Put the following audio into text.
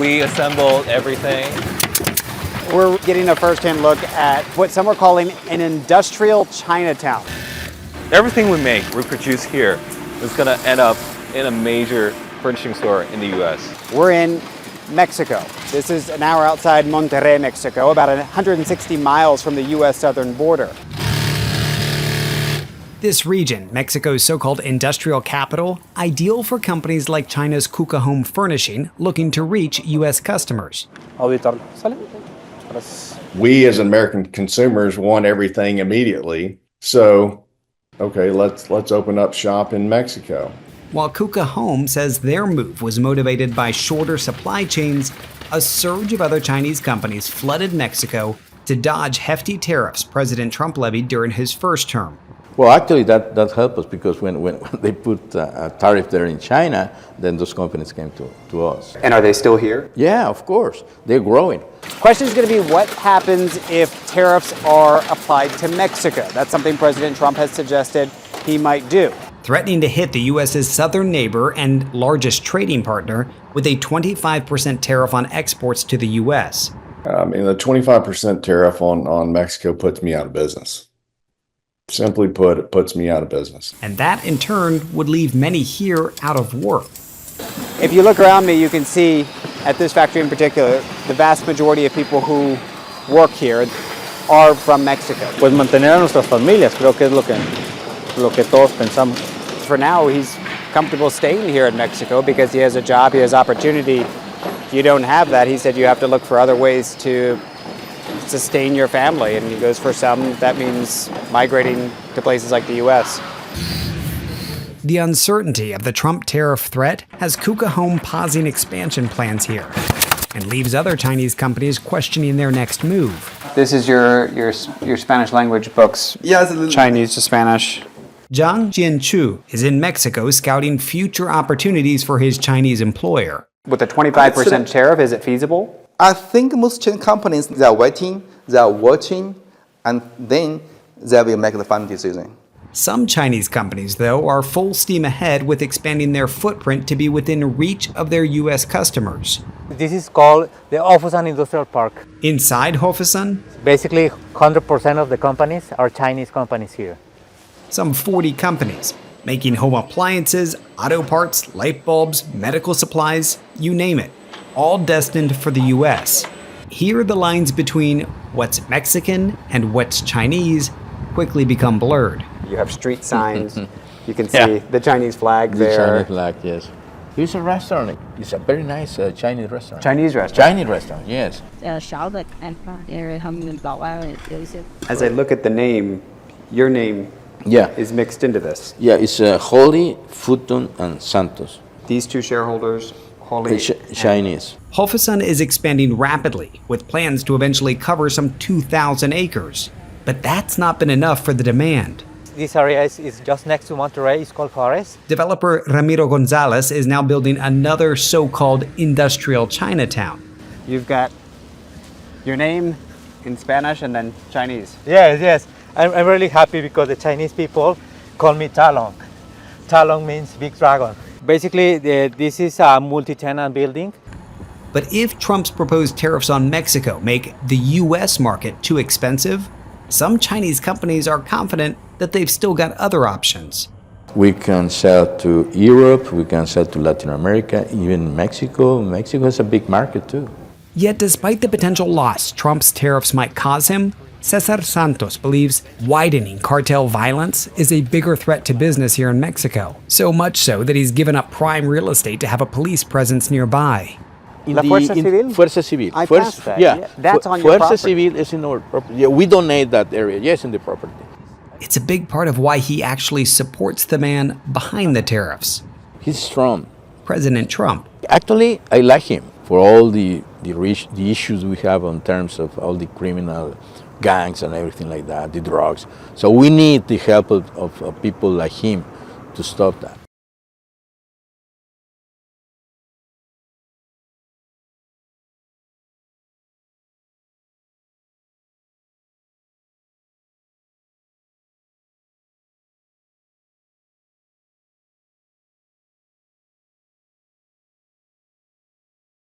we assembled everything. We're getting a first-hand look at what some are calling an industrial Chinatown. Everything we make, we produce here, is going to end up in a major furnishing store in the U.S. We're in Mexico. This is an hour outside Monterrey, Mexico, about 160 miles from the U.S. southern border. This region, Mexico's so-called industrial capital, ideal for companies like China's KUKA Home Furnishing looking to reach U.S. customers. We as American consumers want everything immediately. So, okay, let's open up shop in Mexico. While KUKA Home says their move was motivated by shorter supply chains, a surge of other Chinese companies flooded Mexico to dodge hefty tariffs President Trump levied during his first term. Well, actually, that helped us because when they put a tariff there in China, then those companies came to us. And are they still here? Yeah, of course. They're growing. Question is going to be what happens if tariffs are applied to Mexico? That's something President Trump has suggested he might do. Threatening to hit the U.S.'s southern neighbor and largest trading partner with a 25% tariff on exports to the U.S. I mean, the 25% tariff on Mexico puts me out of business. Simply put, it puts me out of business. And that, in turn, would leave many here out of work. If you look around me, you can see, at this factory in particular, the vast majority of people who work here are from Mexico. Pues mantener a nuestras familias, creo que es lo que todos pensamos. For now, he's comfortable staying here in Mexico because he has a job, he has opportunity. If you don't have that, he said you have to look for other ways to sustain your family, and he goes for some that means migrating to places like the U.S. The uncertainty of the Trump tariff threat has KUKA Home pausing expansion plans here and leaves other Chinese companies questioning their next move. This is your Spanish language books. Yes, Chinese to Spanish. Zhang Jianchu is in Mexico scouting future opportunities for his Chinese employer. With a 25% tariff, is it feasible? I think most Chinese companies, they are waiting, they are watching, and then they will make the final decision. Some Chinese companies, though, are full steam ahead with expanding their footprint to be within reach of their U.S. customers. This is called the Hofusan Industrial Park. Inside Hofusan, Basically, 100% of the companies are Chinese companies here. some 40 companies making home appliances, auto parts, light bulbs, medical supplies, you name it, all destined for the U.S. Here, the lines between what's Mexican and what's Chinese quickly become blurred. You have street signs. You can see the Chinese flag there. The Chinese flag, yes. Here's a restaurant. It's a very nice Chinese restaurant. Chinese restaurant? Chinese restaurant, yes. As I look at the name, your name is mixed into this. Yeah, it's Holly, Futun, and Santos. These two shareholders, Holly Chinese. Hofusan is expanding rapidly, with plans to eventually cover some 2,000 acres. But that's not been enough for the demand. This area is just next to Monterrey. It's called Juarez. Developer Ramiro Gonzalez is now building another so-called industrial Chinatown. You've got your name in Spanish and then Chinese. Yes. I'm really happy because the Chinese people call me Talong. Talong means big dragon. Basically, this is a multi-tenant building. But if Trump's proposed tariffs on Mexico make the U.S. market too expensive, some Chinese companies are confident that they've still got other options. We can sell to Europe, we can sell to Latin America, even Mexico. Mexico is a big market too. Yet despite the potential loss Trump's tariffs might cause him, Cesar Santos believes widening cartel violence is a bigger threat to business here in Mexico. So much so that he's given up prime real estate to have a police presence nearby. La Fuerza Civil? Fuerza Civil. I passed that. Yeah. That's on your property. Fuerza Civil is in our property. Yeah, we donate that area. Yes, in the property. It's a big part of why he actually supports the man behind the tariffs. He's strong. President Trump. Actually, I like him for all the issues we have in terms of all the criminal gangs and everything like that, the drugs. So we need the help of people like him to stop that.